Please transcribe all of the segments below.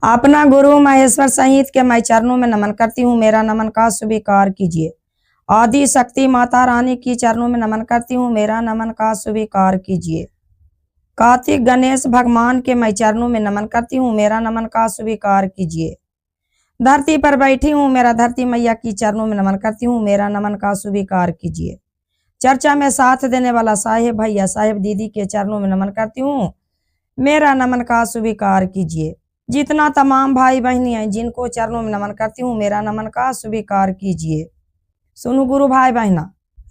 अपना गुरु महेश्वर सहित के मैं चरणों में नमन करती हूँ, मेरा नमन का स्वीकार कीजिए। आदि शक्ति माता रानी की चरणों में नमन करती हूँ, मेरा नमन का स्वीकार कीजिए। कार्तिक गणेश भगवान के मैं चरणों में नमन करती हूँ, मेरा नमन का स्वीकार कीजिए। धरती पर बैठी हूँ, मेरा धरती मैया की चरणों में नमन करती हूँ, मेरा नमन का स्वीकार कीजिए। चर्चा में साथ देने वाला साहेब भैया साहेब दीदी के चरणों में नमन करती हूँ, मेरा नमन का स्वीकार कीजिए। जितना तमाम भाई बहनी हैं जिनको चरणों में नमन करती हूँ, मेरा नमन का स्वीकार कीजिए। सुनो गुरु भाई बहना,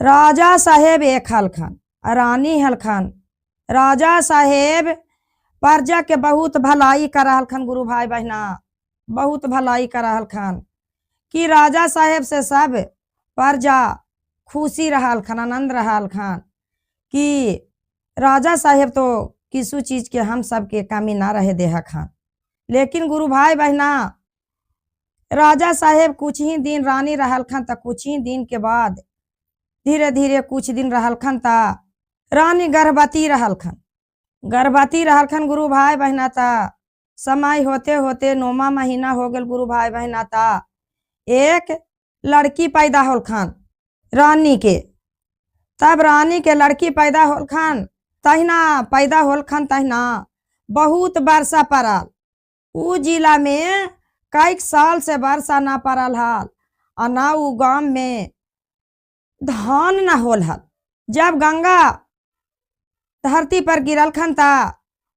राजा साहेब एक हलखन रानी हलखन। राजा साहेब प्रजा के बहुत भलाई कर हलखन गुरु भाई बहना, बहुत भलाई कर हलखन कि राजा साहेब से सब प्रजा खुशी रहलखन, आनंद रहलखन कि राजा साहेब तो किसी चीज के हम सब के कमी ना रहे देहा खान। लेकिन गुरु भाई बहना, राजा साहेब कुछ ही दिन रानी रहलखन त कुछ ही दिन के बाद धीरे धीरे कुछ दिन रहलखन ता रानी गर्भवती रहलखन गुरु भाई बहना। ता समय होते होते 9वां महीना हो गल गुरु भाई बहना। ता एक लड़की पैदा होलखन रानी के। तब रानी के लड़की पैदा होलखन तहिना बहुत वर्षा पड़ल। उ जिला में कई साल से वर्षा ना पड़ल हल और ना उ गांव में धान न होल हल। जब गंगा धरती पर गिरलखन ता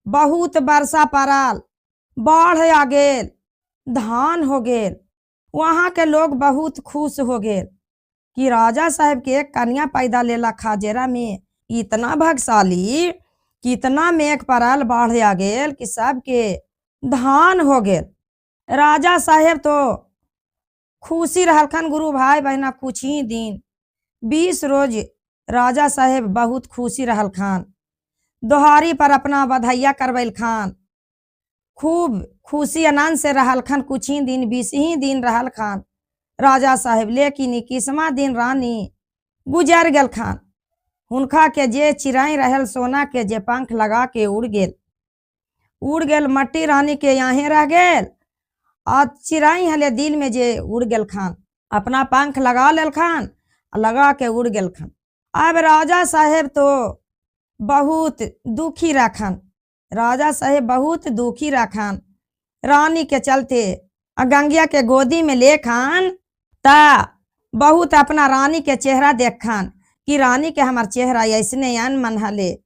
बहुत वर्षा पड़ल, बाढ़ आ गेल, धान हो गेल। वहां के लोग बहुत खुश हो गेल कि राजा साहेब के कन्या पैदा लेला खाजेरा में। इतना भाग्यशाली कि इतना मेघ पड़ल, बाढ़ आ गेल कि सबके धान हो गेल। राजा साहेब तो खुशी रहलखन गुरु भाई बहना। कुछ ही दिन 20 रोज राजा साहेब बहुत खुशी रहलखन। दोहारी पर अपना बधैया करवैलखन, खूब खुशी आनंद से रहलखन। कुछ ही दिन 20 ही दिन रहलखन राजा साहेब। लेकिन 21वां दिन रानी गुजर गेलखन। हुनका के जे चिड़ै रहल सोना के जे पंख लगा के उड़ गेल मट्टी रानी के यहाँ रह गेल। और चिड़ै हले दिल में जे उड़ गेलखन, अपना पंख लगा लेलखन, लगा के उड़ गेलखन। अब राजा साहेब तो बहुत दुखी रखन, राजा साहेब बहुत दुखी रखन रानी के चलते। गंगिया के गोदी में लेखन ता बहुत अपना रानी के चेहरा देखन कि रानी के हमार चेहरा ऐसने अनमन हले।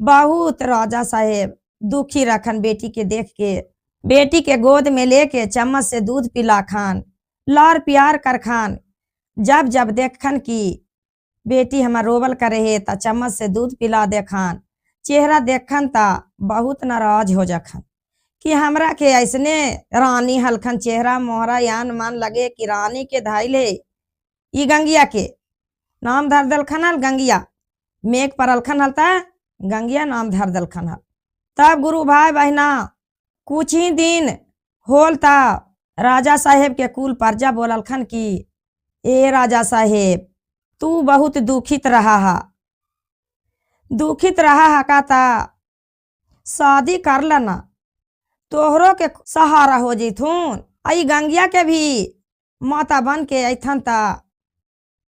बहुत राजा साहेब दुखी रखन बेटी के देख के। बेटी के गोद में लेके चम्मच से दूध पिला खान, लार प्यार कर खान। जब जब देखन कि बेटी हमार रोवल करे है ता चम्मच से दूध पिला देखन। चेहरा देखन ता बहुत नाराज हो जाखन कि हमरा के ऐसने रानी हलखन चेहरा मोहरा यान मान लगे कि रानी के धाइले। ई गंगिया के नाम धर दलखन हल गंगिया, मेघ परलखन हल ता गंगिया नाम धर दलखन हल। तब गुरु भाई बहना कुछ ही दिन होल ता राजा साहेब के कुल प्रजा बोललखन कि ए राजा साहेब तू बहुत दुखित रहा का ता शादी कर लना, तोहरों के सहारा हो जैथुन। आई गंगिया के भी माता बन के अथन ता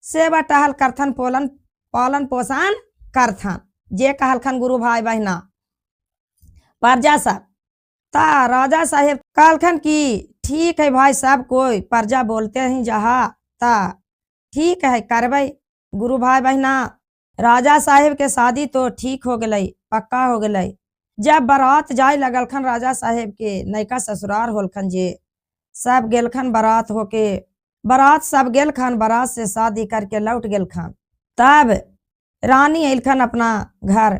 सेवा टहल करथन, पालन पोषण करथन जे कहलखन गुरु भाई बहना प्रजा सब। ता राजा साहेब कहलखन कि ठीक है भाई, सब कोई प्रजा बोलते ही जहा ता ठीक है करबै। गुरु भाई बहना राजा साहेब के शादी तो ठीक हो गई, पक्का हो गई। जब बारात जाए लगलखन राजा साहेब के नैका ससुरार होलखन जे सब गेलखन बारात होके। बारात सब गेलखन, बारात से शादी करके लौट गेलखन। तब रानी अइलखन अपना घर।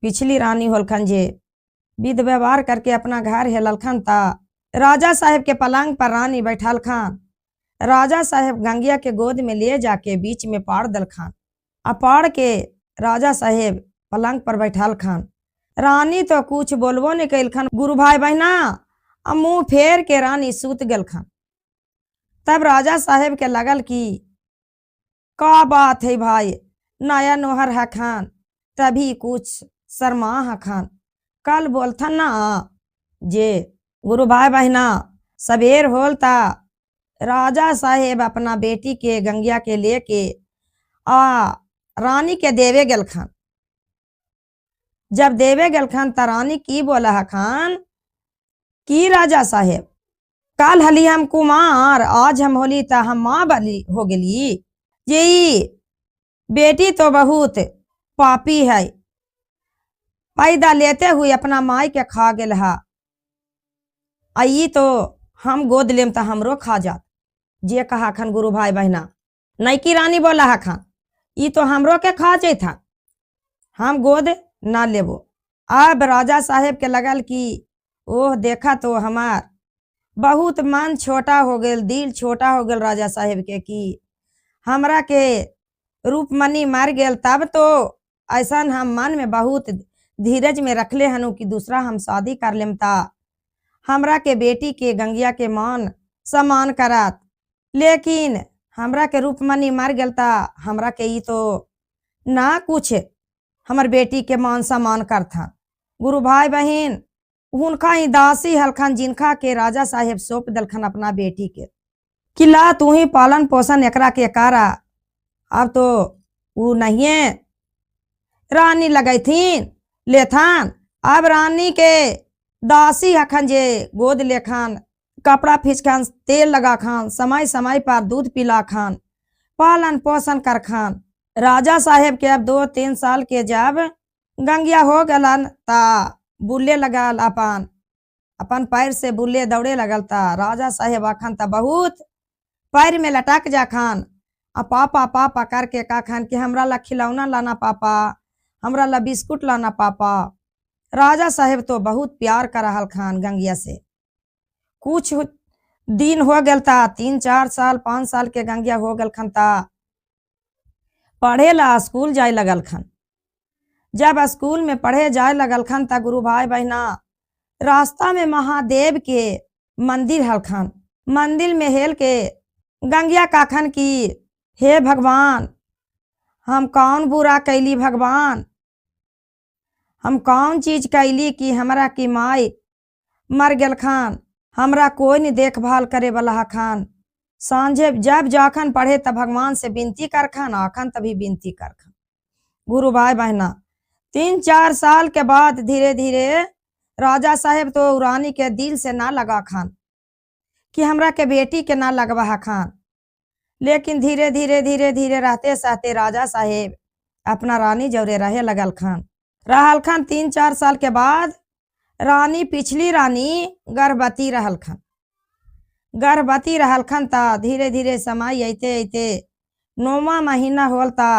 पिछली रानी होलखन जे विध व्यवहार करके अपना घर हेललखन ता राजा साहेब के पलंग पर रानी बैठलखन। राजा साहेब गंगिया के गोद में ले जाके बीच में पाड़ दलखन। पाड़ के राजा साहेब पलंग पर बैठलखन। रानी तो कुछ बोलबो नहीं कैलखन गुरु भाई बहना, मुंह फेर के रानी सूत गेलखन। तब राजा साहेब के लगल कि का बात है भाई, नया नोहर हखन तभी कुछ शर्मा हखन। कल बोलथन ना जे गुरु भाई बहना सबेर होल ता राजा साहेब अपना बेटी के गंगिया के लेके आ रानी के देवे गेल खान। जब देवे गेल खान ता रानी की बोला है खान की राजा साहेब काल हली हम कुमार आज हम होली ता हम माँ बली हो गेली। यही बेटी तो बहुत पापी है, पैदा लेते हुए अपना माई के खा गेल है। आई तो हम गोद लेम ता हमरो खा जात। जे कहा खान गुरु भाई बहना नैकी रानी बोला है खान ई तो हमरो के खा जाए था, हम गोद ना लेबो। अब राजा साहेब के लगल कि ओह देखा तो हमार बहुत मन छोटा हो गेल, दिल छोटा हो गेल राजा साहेब के कि हमरा के रूपमनी मर गेल। तब तो ऐसा हम मन में बहुत धीरज में रखले हनु कि दूसरा हम शादी कर लेम ता हमरा के बेटी के गंगिया के मान सम्मान करत। लेकिन हमरा के रूपमनी मर गेल ता हमरा के ई तो ना कुछ हमर बेटी के मान सम्मान करथा। गुरु भाई बहन उनका ही दासी हलखन जिनका के राजा साहेब सौंप दलखन अपना बेटी के कि ला तू ही पालन पोषण एकरा के कारा। अब तो वो नहीं है रानी लगई थीन लेथान। अब रानी के दासी हखन जे गोद लेखान कपड़ा फिचखान तेल लगा खान समय समय पर दूध पिला खान पालन पोषण कर खान। राजा साहेब के अब 2-3 साल के जब गंगिया हो गलन ता बुल्ले लगल अपन पैर से बुल्ले दौड़े लगल ता राजा साहेब अखन ता बहुत पैर में लटक जा खान आ पापा पापा करके का खान कि हमरा ला खिलौना लाना पापा, हमरा ला बिस्कुट लाना पापा। राजा साहेब तो बहुत प्यार कर रहल खान गंगिया से। कुछ दिन हो गल था 3-4 साल 5 साल के गंगिया हो गल खन ता पढ़े ला स्कूल जाए लगल खन। जब स्कूल में पढ़े जाए लगल खन ता गुरु भाई बहना रास्ता में महादेव के मंदिर हलखन। मंदिर में हेल के गंगिया काखन की हे भगवान हम कौन बुरा कैली भगवान, हम कौन चीज कैली कि हमरा की माई मर गेल खान, हमरा कोई नहीं देखभाल करे वाला खान। सांझे जब जाखन पढ़े तब भगवान से विनती कर खान आखन तभी विनती कर खान। गुरु भाई बहना 3-4 साल के बाद धीरे धीरे राजा साहेब तो रानी के दिल से ना लगा खान कि हमरा के बेटी के ना लगवा खान। लेकिन धीरे धीरे धीरे धीरे रहते सहते राजा साहेब अपना रानी जौरे रहे लगल खान। रहल खान 3-4 साल के बाद रानी पिछली रानी गर्भवती रहल खान। गर्भवती रहल खान ता धीरे धीरे समय अते अते 9वां महीना होल ता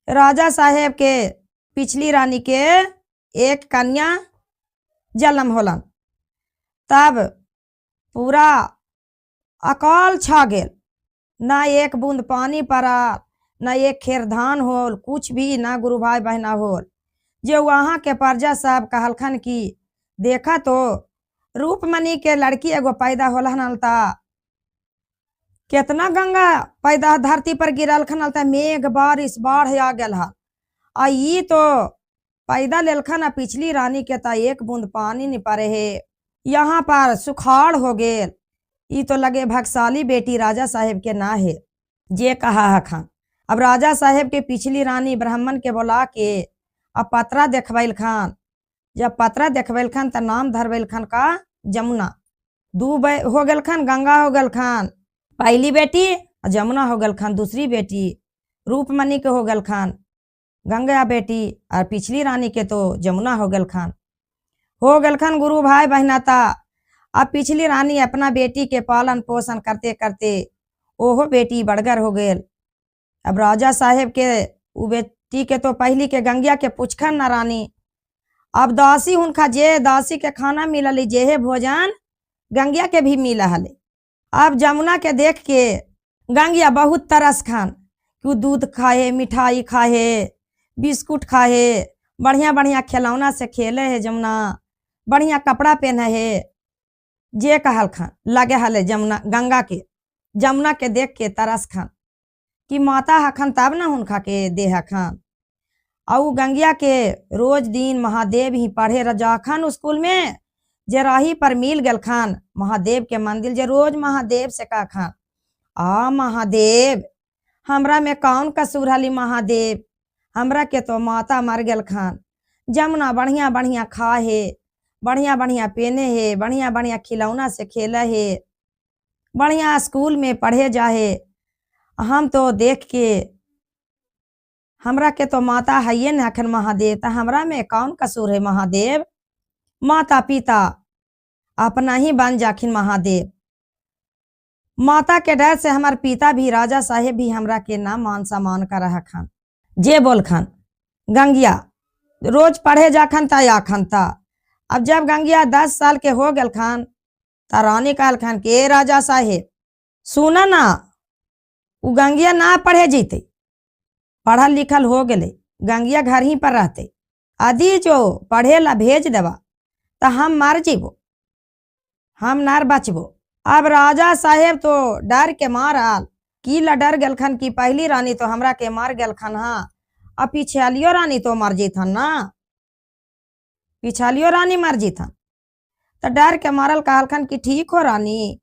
राजा साहेब के पिछली रानी के एक कन्या जन्म होलन। तब पूरा अकाल छा गेल, ना एक बूंद पानी पड़ा ना एक खेर धान होल कुछ भी ना गुरु भाई बहना होल। जो वहाँ के प्रजा साहब कहलखन कि देखा तो रूपमनी के लड़की एगो पैदा होलन ता कितना गंगा पैदा धरती पर गिरल खन ता मेघ बारिश बाढ़ आ गल है। आ ई तो पैदा लेलखन पिछली रानी के ता एक बूंद पानी नहीं पड़े है, यहाँ पर सुखाड़ हो गेल। ई तो लगे भाग्यशाली बेटी राजा साहेब के ना है जे कहा है खान। अब राजा साहेब के पिछली रानी ब्राह्मण के बोला के अब पतरा देखबैल खान। जब पतरा देखबैल खान त नाम धरबैल खान का जमुना। 2 हो गल खान, गंगा हो गल खान पहली बेटी, जमुना हो गल खान दूसरी बेटी। रूपमनी के हो गल खान गंगा बेटी और पिछली रानी के तो जमुना हो गल खान। हो गल खान गुरु भाई बहना ता अब पिछली रानी अपना बेटी के पालन पोषण करते करते ओहो बेटी बड़गर हो गेल। अब राजा साहेब के उ बेटी के तो पहली के गंगिया के पुछखन न रानी। अब दासी उनका जे दासी के खाना मिलल जेहे भोजन गंगिया के भी मिला हले। अब जमुना के देख के गंगिया बहुत तरस खान कि दूध खाए, मिठाई खाए, बिस्कुट खाए, बढ़िया बढ़िया खिलौना से खेले है जमुना, बढ़िया कपड़ा पहने है जे कहल खान लगे हले जमुना जमुना के देख के तरस खान कि माता हखन तब ना उनका के दे हखन। और गंगिया के रोज दिन महादेव ही पढ़े जाखन स्कूल में जे राही पर मिल गल खान महादेव के मंदिर, जे रोज महादेव से का खान, आ महादेव हमरा में कौन कसूर हली महादेव, हमरा के तो माता मर गल खान। जमुना बढ़िया बढ़िया खा है, बढ़िया बढ़िया पहने है, बढ़िया बढ़िया खिलौना से खेला है, बढ़िया स्कूल में पढ़े जाहे, हम तो देख के हमरा के तो माता है न अखन महादेव, तो हमरा में कौन कसूर है महादेव। माता पिता अपना ही बन जाखिन महादेव। माता के डर से हमार पिता भी राजा साहेब भी हमरा के ना मान सम्मान कर रहा खान। जे बोल खान गंगिया रोज पढ़े जाखन ता या खान था। अब जब गंगिया 10 साल के हो गल खान ता रानी कहल खान के राजा साहेब सुना ना, उ गंगिया ना पढ़े जीते, पढ़ल लिखल हो गले, गंगिया घर ही पर रहते, आदि जो पढ़े ला भेज देवा तो हम मर जीबो, हम नार बचबो। अब राजा साहेब तो डर के मारल की ला डर गल खन की पहली रानी तो हमरा के मार गल खन, हाँ अब पिछलियो रानी तो मर जीथन ना, पिछलियो रानी मर जीथन। तो डर के मारल कहल खन की ठीक हो रानी,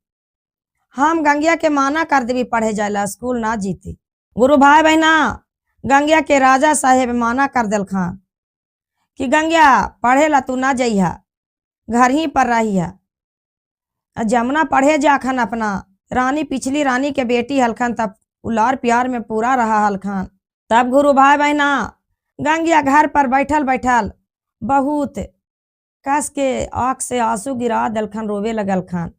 हम गंगिया के माना कर देवी पढ़े जायला, स्कूल ना जीती। गुरु भाई बहना गंगिया के राजा साहेब माना कर दिल खान कि गंगिया पढ़े ला तू ना जइहा, घर ही पर रहिया। जमुना पढ़े जाखन अपना रानी पिछली रानी के बेटी हलखन, तब उलार प्यार में पूरा रहा हलखन। तब गुरु भाई बहना गंगिया घर पर बैठल बैठल बहुत कस के आँख से आंसू गिरा दलखन, रोवे लगल खान।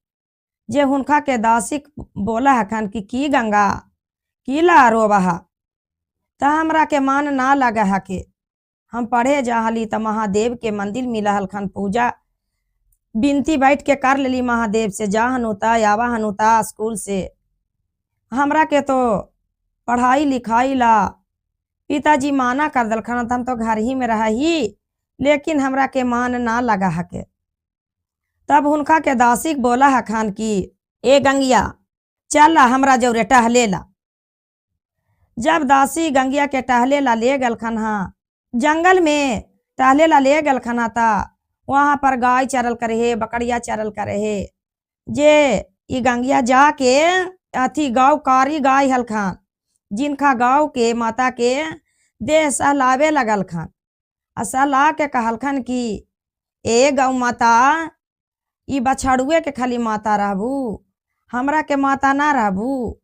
जे हुनका के दासिक बोला हखन कि गंगा की ला रोबहा, त हमरा के मान ना लगा है के हम पढ़े जाहली त महादेव के मंदिर मिला हलखन, पूजा बिनती बैठ के कर लेली महादेव से, जा हनुता आवा हनुता स्कूल से। हमरा के तो पढ़ाई लिखाई ला पिताजी माना कर दलखन, हम तो घर ही में रहा ही, लेकिन हमरा के मान ना लगा है के। तब हुनका के दासिक बोला हखान की ए गंगिया चल हमरा जौरे टहले ला। जब दासी गंगिया के टहले ला ले गल खन, हाँ जंगल में टहले ला ले गल खना था, वहां पर गाय चरल करे है, बकरिया चरल करे है। जे ई गंगिया जाके अथी गाँव कारी गाय हलखान, जिनका गाँव के माता के देह सहलावे लगल खान, सहला के कहलखन की ए गौ माता ई बछड़ुए के खाली माता रहबू, हमरा के माता ना रहबू।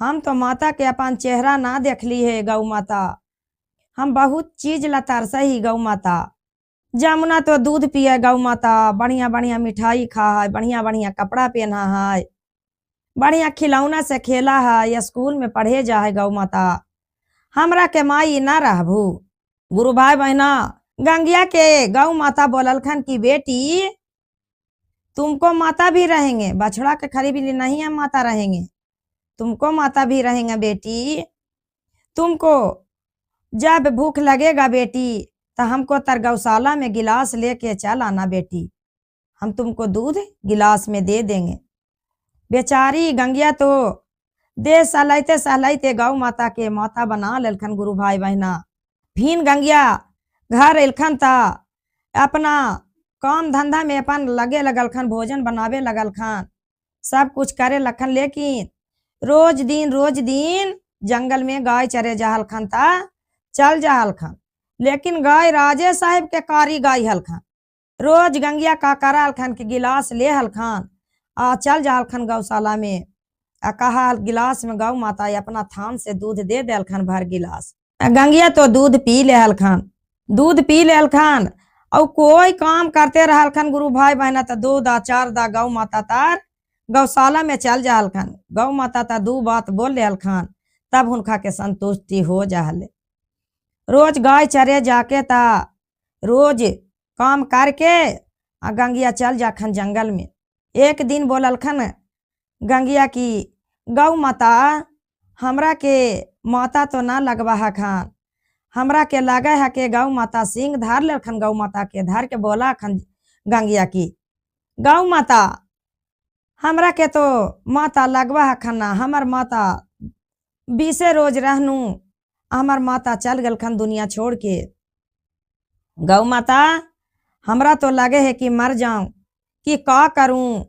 हम तो माता के अपन चेहरा ना देखली है गौ माता, हम बहुत चीज ला तरसा ही गौ माता। जमुना तो दूध पिए गौ माता, बढ़िया बढ़िया मिठाई खा है, बढ़िया बढ़िया कपड़ा पहना है, बढ़िया खिलौना से खेला है, स्कूल में पढ़े जा है गौ माता, हमरा के माई ना रहबू। गुरु भाई बहना गंगिया के गौ माता बोललखन की बेटी तुमको माता भी रहेंगे, बछड़ा के खरी भी नहीं हम माता रहेंगे, तुमको माता भी रहेंगे बेटी। तुमको जब भूख लगेगा बेटी तो हमको तर गौशाला में गिलास लेके चल आना बेटी, हम तुमको दूध गिलास में दे देंगे। बेचारी गंगिया तो दे सहलाइते सहलाइते गौ माता के माता बना लेलखन। गुरु भाई बहना फिर गंगिया घर एलखन था, अपना काम धंधा में अपन लगे लगल खन, भोजन बनावे लगल खन, सब कुछ करे लखन। लेकिन रोज दिन जंगल में गाय चरे जाहल खन था, चल जाहल खन, लेकिन गाय राजे साहेब के कारी गाय हलखन। रोज गंगिया का करल खन के गिलास ले हलखन आ चल जाहल खन गौशाला में, आ कहा गिलास में गौ माता अपना थान से दूध दे देलखन भर गिलास। गंगिया तो दूध पी ले हलखन, दूध पी ले हलखन और कोई काम करते रहल खन। गुरु भाई बहना तो 2 दा 4 दा गौ माता तार गौशाला में चल जाहल खन, गौ माता ता 2 बात बोल ले हलखन, तब उनका के संतुष्टि हो जाहले। रोज गाय चरे जाके ता रोज काम करके आ गंगिया चल जाखन जंगल में। एक दिन बोललखन गंगिया की गौ माता हमरा के माता तो ना लगवा हखन, हमरा के लगे है के गौ माता सिंह धार लेखन। गौ माता के धर के बोला खन गंगिया की गौ माता हमरा के तो माता लगवा हखन ना, हमर माता 20 रोज रहनू, हमर माता चल गल खन दुनिया छोड़ के। गौ माता हमरा तो लगे है कि मर जाऊं, कि का करूं,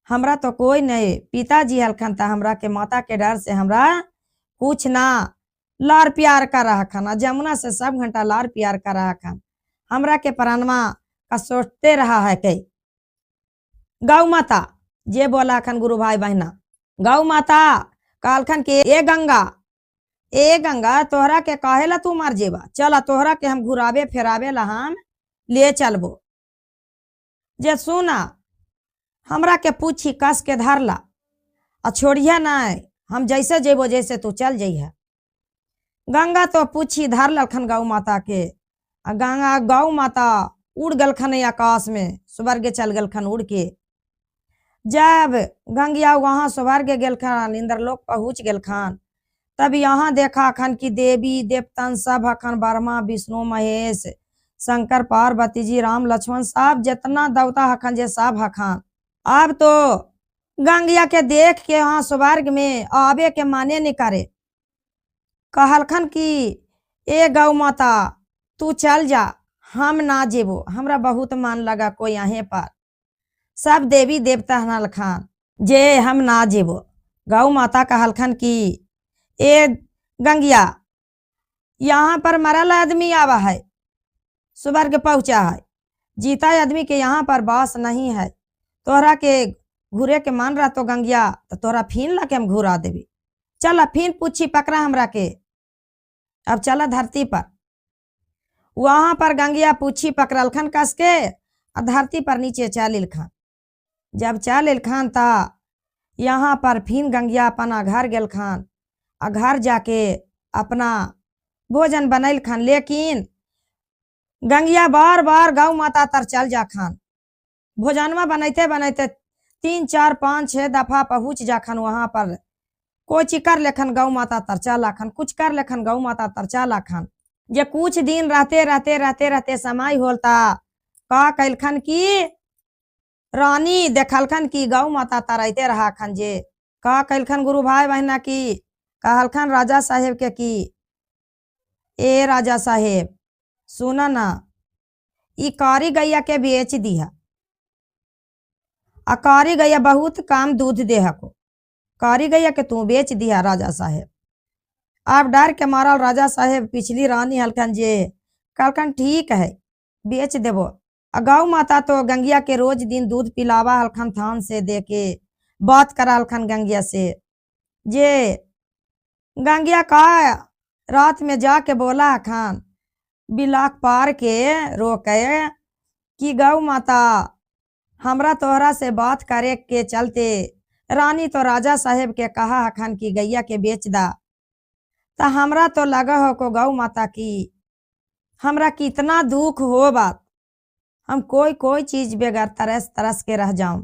हमरा तो कोई नहीं, पिताजी हलखन था हमरा के माता के डर से हमरा कुछ ना लार प्यार कर रहा खान, जमुना से सब घंटा लार प्यार कर रहा खान, हमरा के प्राणवा का सोचते रहा है कई। गौ माता जे बोला खन गुरु भाई बहना, गौ माता कालखन के ए गंगा तोहरा के काहेला तू मर जेबा, चला तोहरा के हम घुरावे फेरावे ला हम ले चलबो। जे सुना हमरा के पूछी कस के धरला आ छोड़िया नहीं, हम जैसे जेबो जैसे तू चल जइहा। गंगा तो पूछी धर लखन गौ माता के, आ गंगा गौ माता उड़ गलखन आकाश में, स्वर्ग चल गलखन उड़ के। जब गंगिया वहां स्वर्ग गेलखन, इंद्रलोक पहुंच गेलखन, तब यहाँ देखा खन की देवी देवतन सब हखन, ब्रह्मा विष्णु महेश शंकर पार्वती जी राम लक्ष्मण सब जितना देवता हखन जे सब हखन। अब तो गंगिया के देख के यहाँ स्वर्ग में आवे के माने नहीं करे, कहलखन की ए गौ माता तू चल जा, हम ना जेबो, हमरा बहुत मन लगा कोई यहाँ पर। सब देवी देवता हलखन जे हम ना जेबो। गौ माता कहलखन की ए गंगिया यहाँ पर मरल आदमी आवा है, स्वर्ग पहुंचा है, जीता आदमी के यहाँ पर बास नहीं है। तोहरा के घूरे के मान रहा तो गंगिया तो तोहरा फिन ला के हम घुरा देवी। चला फिन पूछी पकड़ा हमरा के, अब चला धरती पर। वहां पर गंगिया पूछी पकड़लखन कस के, धरती पर नीचे चल खान। जब चल खान ता यहाँ पर फिन गंगिया अपना घर गेल खान, आ घर जाके अपना भोजन बनैल खान। लेकिन गंगिया बार बार गौ माता तर चल जा खान, भोजनवा बनैते बनैते 3 4 5 6 दफा पहुंच जा खान। वहां पर कोई कर लेखन गौ माता तर चला खान, कुछ कर लेखन गौ माता तर चला खान। जे कुछ दिन रहते रहते रहते रहते समय होलता, का कैलखन की रानी देखलखन की गौ माता तरते रहा खन। जे का कैलखन गुरु भाई बहना की कहलखन राजा साहेब के की ए राजा साहेब सुना ना, ई कारी गैया के बेच दिया, आ कारी गैया बहुत काम दूध दे हको, कारी गैया के तू बेच दिया राजा साहेब। आप डर के मारल राजा साहेब पिछली रानी हलखन जे कहलखन ठीक है बेच देबो। गौ माता तो गंगिया के रोज दिन दूध पिलावा हलखन, थान से दे के बात करा हलखन गंगिया से। जे गंगिया का रात में जाके बोला हखन बिलाक पार के रोके कि गौ माता हमरा तोहरा से बात करे के चलते रानी तो राजा साहेब के कहा हखन कि गैया के बेच दा। ता हमरा तो लगा हो को गौ माता की हमरा कितना दुख हो बात, हम कोई चीज बेगर तरस तरस के रह जाऊं।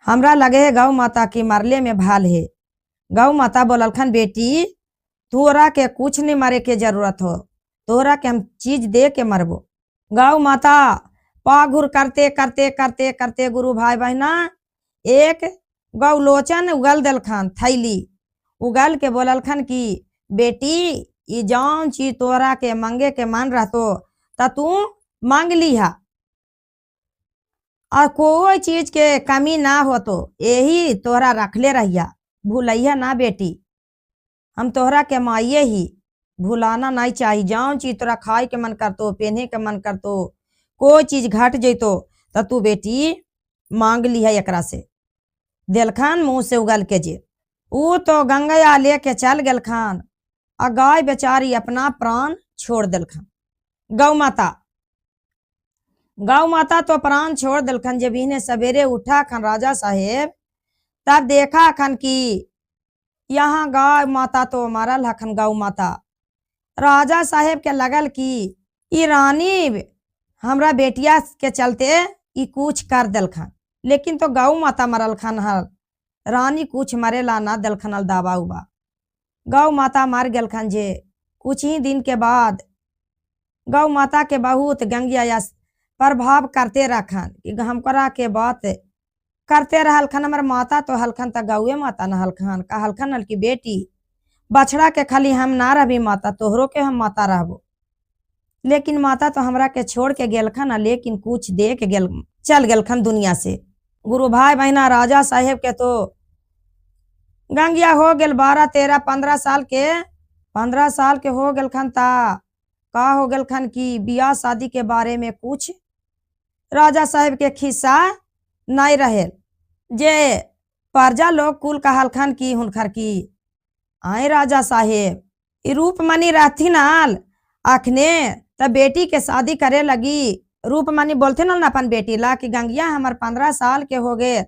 हमरा लगे है गौ माता की मरले में भाल है। गौ माता बोललखन बेटी तोहरा के कुछ नहीं मरे के जरूरत हो, तोहरा के हम चीज दे के मरबो। गौ माता पाघुर करते करते करते करते गुरु भाई बहना एक गौ लोचन उगल दलखन, थैली उगल के बोललखन की बेटी ये जौन चीज तोहरा के मांगे के मन रहतो ता तू मांग लिहा, और कोई चीज के कमी ना हो तो यही तोहरा रखले रहिया, भूलैया ना बेटी। हम तोहरा के माइये ही भूलाना नहीं चाहिए। जौन चीज तोरा खाए के मन करतो, पहने के मन करतो, कोई चीज घट जैतो तो तू बेटी मांग ली है एकरा से। दिलखन मुंह से उगल के जे ऊ तो गंगया लेके चल गलखन, आ गाय बेचारी अपना प्राण छोड़ दिलखन। गौ माता तो प्राण छोड़ दिलखन। जब इन्हें सवेरे उठा खन राजा साहेब तब देखा खन की यहाँ गाय माता तो मरल हखन। गौ माता राजा साहेब के लगल की ई रानी हमरा बेटिया के चलते ई कुछ कर दिलखन, लेकिन तो गौ माता मरल खन हल, रानी कुछ मरेला ना दिलखन हल दावा उबा। गौ माता मर गलखन। जे कुछ ही दिन के बाद गौ माता के बहुत गंगिया प्रभाव करते रखन कि हमकरा के बात करते रहलखन। हमर माता तो हलखन त गौए माता न हलखन, कहलखन हल की बेटी बछड़ा के खाली हम ना रही माता, तोहरो के हम माता रहबो। लेकिन माता तो हमरा के छोड़ के गेलखन, लेकिन कुछ दे के गेल चल गेलखन दुनिया से। गुरु भाई बहना राजा साहेब के तो गंगिया हो गेल 12 13 15 साल के 15 साल के हो गेल खन ता का हो गेल खन की बियाह शादी के बारे में कुछ राजा साहेब के खिस्सा नहीं रहे जे प्रजा लोग कुल कहल खन की हुनकर की आए राजा साहेब ई रूपमणि रहती नाल अखने त बेटी के शादी करे लगी रूपमणि बोलते ना अपन बेटी ला कि गंगिया हमार 15 साल के हो गए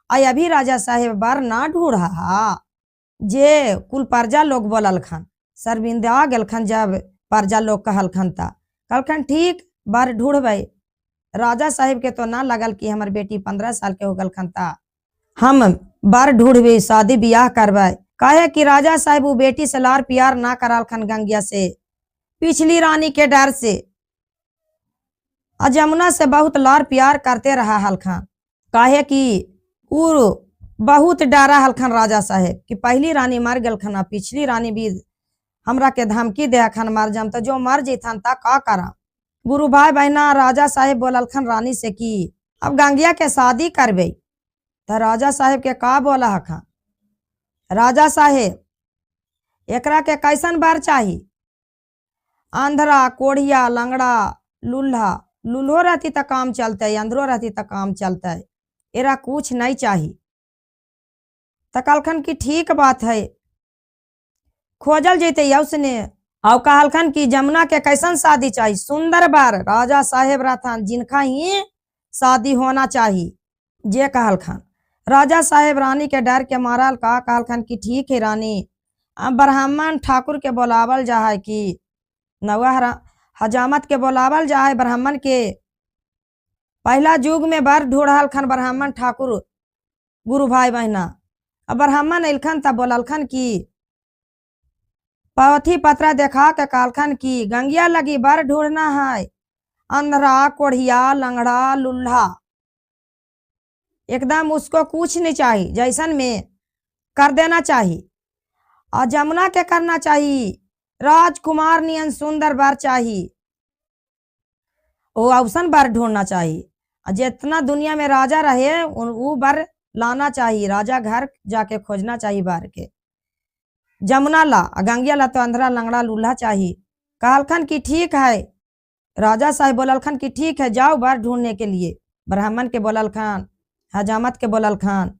आई अभी राजा साहेब बर ना ढूंढा जे कुल प्रजा लोग बोलल खन शर्मिंदा गेल खन जब प्रजा लोग कहल खन ता कहलखन ठीक बर ढूंढबे राजा साहेब के तो ना लगल कि हमार बेटी 15 साल के हो गल खन ता हम बर ढूंढबे शादी ब्याह करबे कहे कि राजा साहेब वो बेटी से लार प्यार ना कराल खन गंगिया से पिछली रानी के डर से जमुना से बहुत लार प्यार करते रहा हलखन काहे कि उ बहुत डरा हलखन राजा साहेब कि पहली रानी मर गल खन पिछली रानी भी हमरा के धमकी दे खन मर जम तो जो मर जैथन ता का करा गुरु भाई बहना राजा साहेब बोललखन रानी से कि अब गंगिया के शादी करबे तो राजा साहेब के का बोला हखन राजा साहेब एकरा के कैसन बर चाही आंधरा कोढ़िया लंगड़ा लूल्हा लूल्हो रहती तो काम चलते अंधरो रहती तो काम चलते एरा कुछ नहीं चाही तो कहलखन की ठीक बात है खोजल जैते उसने और कहलखन की जमुना के कैसन शादी चाहिए सुंदर बर राजा साहेब रहथन जिनका ही शादी होना चाहिए जे कहलखन राजा साहेब रानी के डर के मारल का कहलखन की ठीक है रानी अब ब्राह्मण ठाकुर के बोलावल जा है कि नवा हजामत के बोलावल जा है ब्राह्मण के पहला युग में बर ढूंढल खन ब्राह्मण ठाकुर गुरु भाई बहना अब ब्राह्मण अलखन तब बोललखन की पथी पत्रा देखा के कहलखन की गंगिया लगी बर ढूंढना है अंधरा कोढ़िया लंगड़ा लुल्हा एकदम उसको कुछ नहीं चाहिए जैसन में कर देना चाहिए और जमुना के करना चाहिए राजकुमार नियन सुंदर बर चाहिए वो अवसन बर ढूंढना चाहिए जितना दुनिया में राजा रहे वो बर लाना चाहिए राजा घर जाके खोजना चाहिए बर के जमुना ला गंगिया ला तो अंधरा लंगड़ा लूल्हा चाहिए कहलखन की ठीक है राजा साहब बोललखन की ठीक है जाओ बर ढूंढने के लिए ब्राह्मण के बोललखन हजामत के बोललखन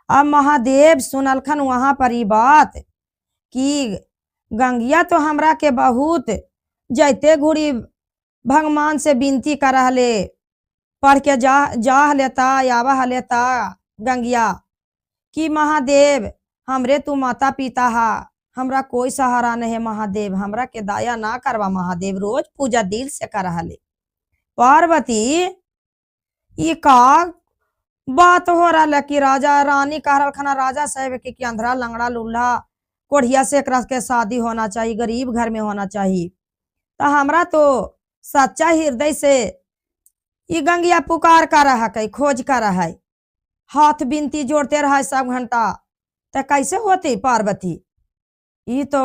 अब महादेव सुनलखन वहां पर ये बात कि गंगिया तो हमरा के बहुत जैते घुड़ी भगवान से विनती कर रहले पढ़ के जा लेता आवा लेता गंगिया कि महादेव हमरे तू माता पिता हा हमरा कोई सहारा नहीं है महादेव हमरा के दया ना करवा महादेव रोज पूजा दिल से कर रहले पार्वती ये का बात हो रहा कि राजा रानी कह रहा राजा साहेब के कि अंधरा लंगड़ा लूल्हा कोढ़िया से के शादी होना चाहिए गरीब घर में होना चाहिए तो हमरा तो सच्चा हृदय से ये गंगिया पुकार कर रहा है खोज कर रहा है हाथ बिनती जोड़ते रहा सब घंटा तो कैसे होती पार्वती ये तो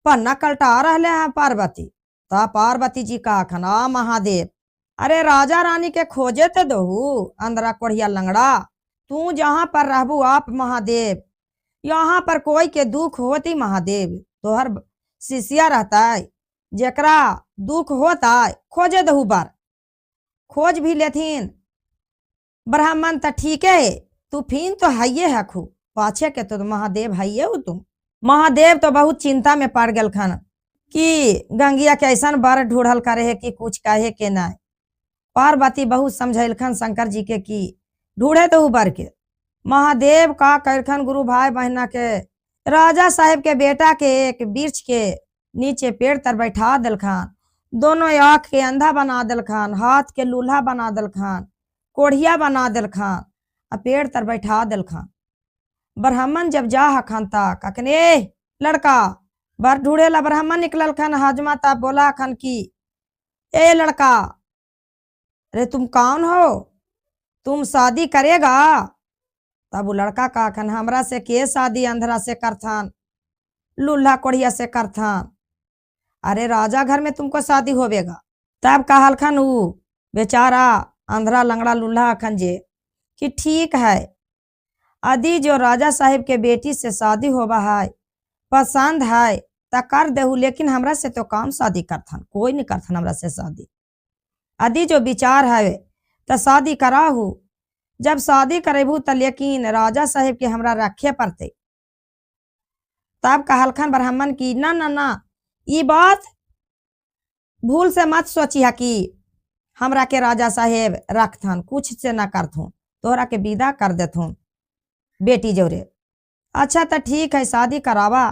पन्ना कलटा रहे हैं पार्वती ता पार्वती जी का खना महादेव अरे राजा रानी के खोजे ते दहू अंधरा कोढ़िया लंगड़ा तू जहां पर रहबू आप महादेव यहाँ पर कोई के दुख होती महादेव तोहर शिष्या रहता है जेकरा दुख होता है खोजे दहू बार खोज भी लेथिन ब्राह्मण तो ठीक है तू फिन तो हाइये है खू पाछे के तो महादेव हाइये हो तुम महादेव तो बहुत चिंता में पड़ गल खन कि गंगिया के ऐसा बर ढूंढल करे है कि कुछ कहे के ना पार्वती बहुत समझलखन शंकर जी के कि ढूंढे तो बर के महादेव का करखन गुरु भाई बहना के राजा साहेब के बेटा के एक वृक्ष के नीचे पेड़ तर बैठा दिलखान दोनों आँख के अंधा बना दिलखान हाथ के लूल्हा बना दिलखान कोढ़िया बना दिलखान आ पेड़ तर बैठा दिलखान ब्राह्मण जब जा हखन ता कखने लड़का बर ढूंढे ला ब्राह्मण निकलल खन हजमा ता बोला खन की ए लड़का अरे तुम कौन हो तुम शादी करेगा तब वो लड़का का खन हमरा से के शादी अंधरा से करथान लूल्हा कोढ़िया से करथान अरे राजा घर में तुमको शादी होवेगा तब कहल खन ऊ बेचारा अंधरा लंगड़ा लूल्हा खन जे कि ठीक है, यदि जो राजा साहेब के बेटी से शादी होबा है पसंद है त कर देहू, लेकिन हमरा से तो काम शादी करथन, कोई नहीं करथन हमरा से शादी। यदि जो विचार है तो शादी कराहू, जब शादी करेबू त लेकिन राजा साहेब के हमरा रखे पड़ते। तब कहलखन ब्राह्मण की ना ना ना, ये बात भूल से मत सोचिया कि हमरा के राजा साहेब रखथन, कुछ से ना करथूं, तोहरा के विदा कर देथूं बेटी जोरे। अच्छा तो ठीक है, शादी करावा।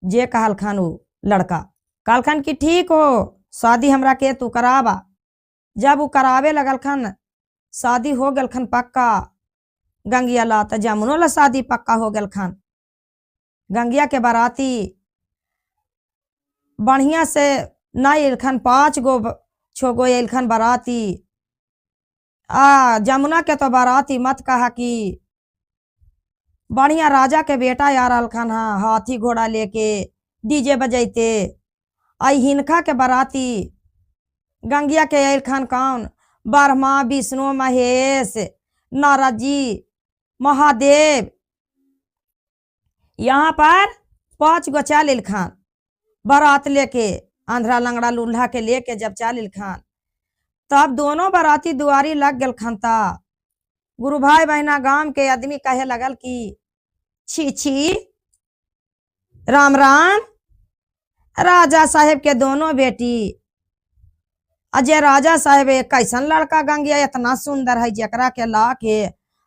जे कहलखन उ लड़का कहलखन कि ठीक हो, शादी हमरा के तू करावा। जब वो करावे लगलखन, शादी हो गलखन पक्का। गंगिया ला तो जमुनो ला शादी पक्का हो गलखन। गंगिया के बाराती बढ़िया से ना एलखन, 5 गो 6 गो एलखन बाराती। जमुना के तो बाराती मत कहा कि बढ़िया राजा के बेटा यार अलखन हाँ, हाथी घोड़ा लेके डीजे बजैते। आई हिनका के बाराती गंगिया के एलखन कौन, ब्रह्मा विष्णु महेश नारद जी महादेव। यहाँ पर 5 गो चल एलखन बारात लेके, आंध्रा लंगड़ा लूल्हा के लेके जब चल एलखन, तब दोनों बाराती दुआरी लग गलखन। ता गुरु भाई बहना गांव के आदमी कहे लगल कि छी छी, राम राम, राजा साहेब के दोनों बेटी। अजय राजा साहेब कैसन लड़का गंगिया इतना सुंदर है, जकरा के ला के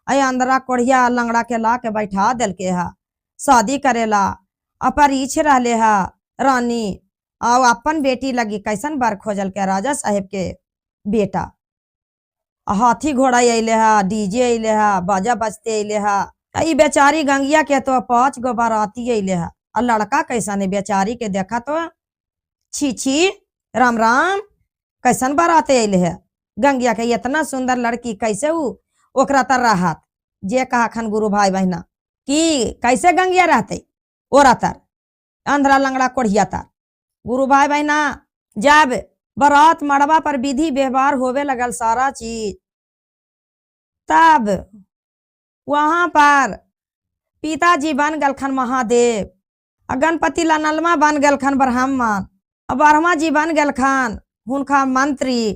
अंदरा कोढ़िया लंगड़ा के ला के बैठा दिल के है, शादी करेला अपरिछ रहले है रानी। और अपन बेटी लगी कैसन बर खोजल के राजा साहेब के बेटा। हाथी घोड़ा अले है, डीजे अले है, बाजा बजते अले है। ई बेचारी गंगिया के तो 5 गो बाराती अले है, और लड़का कैसन है बेचारी के देखा तो छी छी, राम राम, कैसन बाराते अले है। गंगिया के इतना सुंदर लड़की कैसे ओकरा तर रहत। जे कहखन गुरु भाई बहना कि कैसे गंगिया रहते ओरा तर, अंधरा लंगड़ा कोढ़िया तर। गुरु भाई बहना जब बारात मड़वा पर विधि व्यवहार होवे लगल सारा चीज, तब वहां पर पिताजी बन गलखन महादेव, गणपति ला नलमा बन गलखन ब्राह्मण, ब्रह्मा जी बन गलखन हुनका मंत्री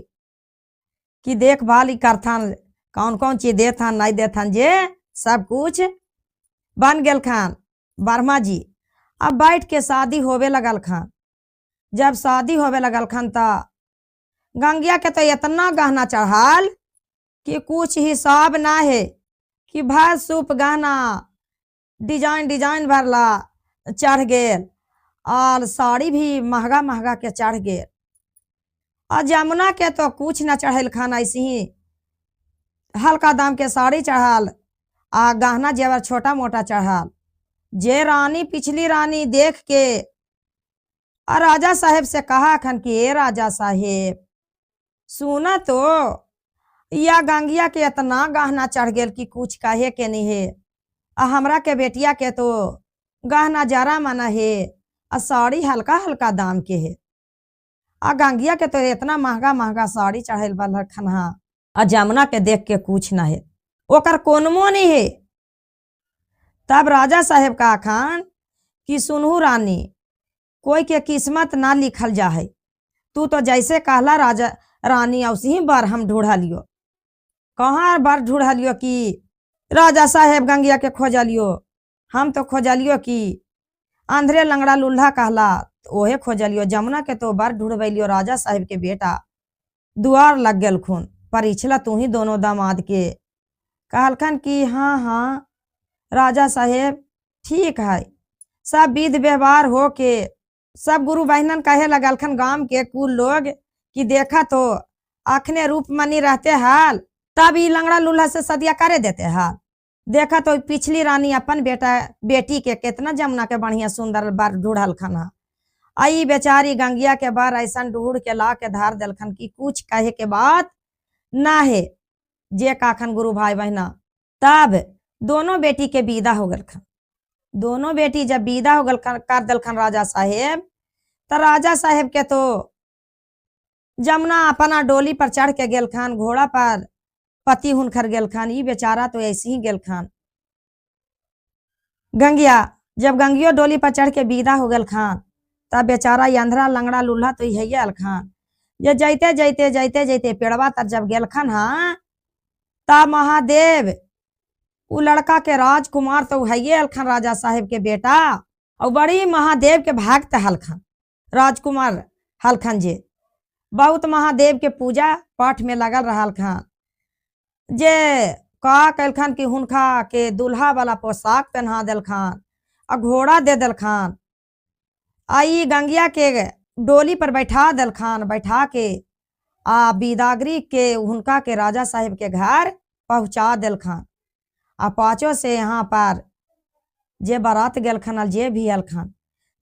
की देखभाल करथन, कौन कौन चीज देथन नहीं देथन, जे सब कुछ बन गलखन ब्रह्मा जी। अब बैठ के शादी होवे लगल खन। जब शादी होवे लगल खन ता गंगिया के तो इतना गहना चढ़ाल कि कुछ हिसाब ना है, कि भर सूप गहना डिजाइन डिजाइन भरला चढ़ गेल, और साड़ी भी महंगा महंगा के चढ़ गेल। और जमुना के तो कुछ ना चढ़ल खान, ऐसे ही हल्का दाम के साड़ी चढ़ाल, आ गहना जेवर छोटा मोटा चढ़ाल। जे रानी पिछली रानी देख के और राजा साहेब से कहा खन कि ए राजा साहेब सुना तो, या गंगिया के इतना गहना चढ़ गेल कि कुछ कहे के नहीं है। हमरा के बेटिया के तो गहना जरा मना है, और साड़ी हल्का हल्का दाम के है। गंगिया के तो इतना महंगा महंगा साड़ी चढ़ल वाला खनहा, और जमुना के देख के कुछ ना है, ओकर कोनमो नहीं है। तब राजा साहेब का खान कि सुनहु रानी, कोई के किस्मत ना लिखल जा है, तू तो जैसे कहला राजा रानी औसे ही बार हम ढूंढा लियो। कहाँ बार ढूंढा लियो कि राजा साहेब गंगिया के खोजा लियो, हम तो खोजा लियो कि आंध्रे लंगड़ा लूल्हा कहला ओहे खोजा लियो। जमुना के तो बार ढूंढबैलियो, राजा साहेब के बेटा दुआर लग गेल खून, परीछला तू ही दोनों दामाद के। कहलखन कि हाँ हाँ राजा साहेब ठीक है। सब विध व्यवहार हो के सब गुरु बहनन कहे लगलखन गांव के कुल लोग कि देखा तो आखने रूप मनी रहते हाल, तब ई लंगड़ा लूल्हा से सदिया करे देते हाल। देखा तो पिछली रानी अपन बेटा बेटी के कितना जमुना के बढ़िया सुंदर बार ढूंढल खन। आई बेचारी गंगिया के बार ऐसा ढूंढ के ला के धार दिलखन कि कुछ कहे के बात ना है। जे काखन गुरु भाई बहना, तब दोनों बेटी के विदा हो गल खन। दोनों बेटी जब विदा हो गल कर दिलखन राजा साहेब, तो राजा साहेब के तो जमुना अपना डोली पर चढ़ के गेल खन, घोड़ा पर पति हुनकर गेल खान, ई बेचारा तो ऐसे ही गेल खान। गंगिया जब गंगियो डोली पर चढ़ के विदा हो गेल खान, तब बेचारा अंधरा लंगड़ा लूल्हा तो यही आल खान। जे जैते जैते जैते जैते पेड़वा तर जब गेल खान, हाँ तब महादेव उ लड़का के राजकुमार तो है अलखन राजा साहेब के बेटा, और बड़ी महादेव के भक्त हलखन राजकुमार हलखन जे बहुत महादेव के पूजा पाठ में लगल रहल खान। जे का कैलखन कि हुनका के दूल्हा वाला पोशाक पहना दिल खान और घोड़ा दे दिल खान, आई गंगिया के डोली पर बैठा दिल खान, बैठा के आ बिदागरी के हुनका के राजा साहेब के घर पहुंचा दिल खान। आ पाँचों से यहाँ पर जे बारात गेल खन जे भी अलखन,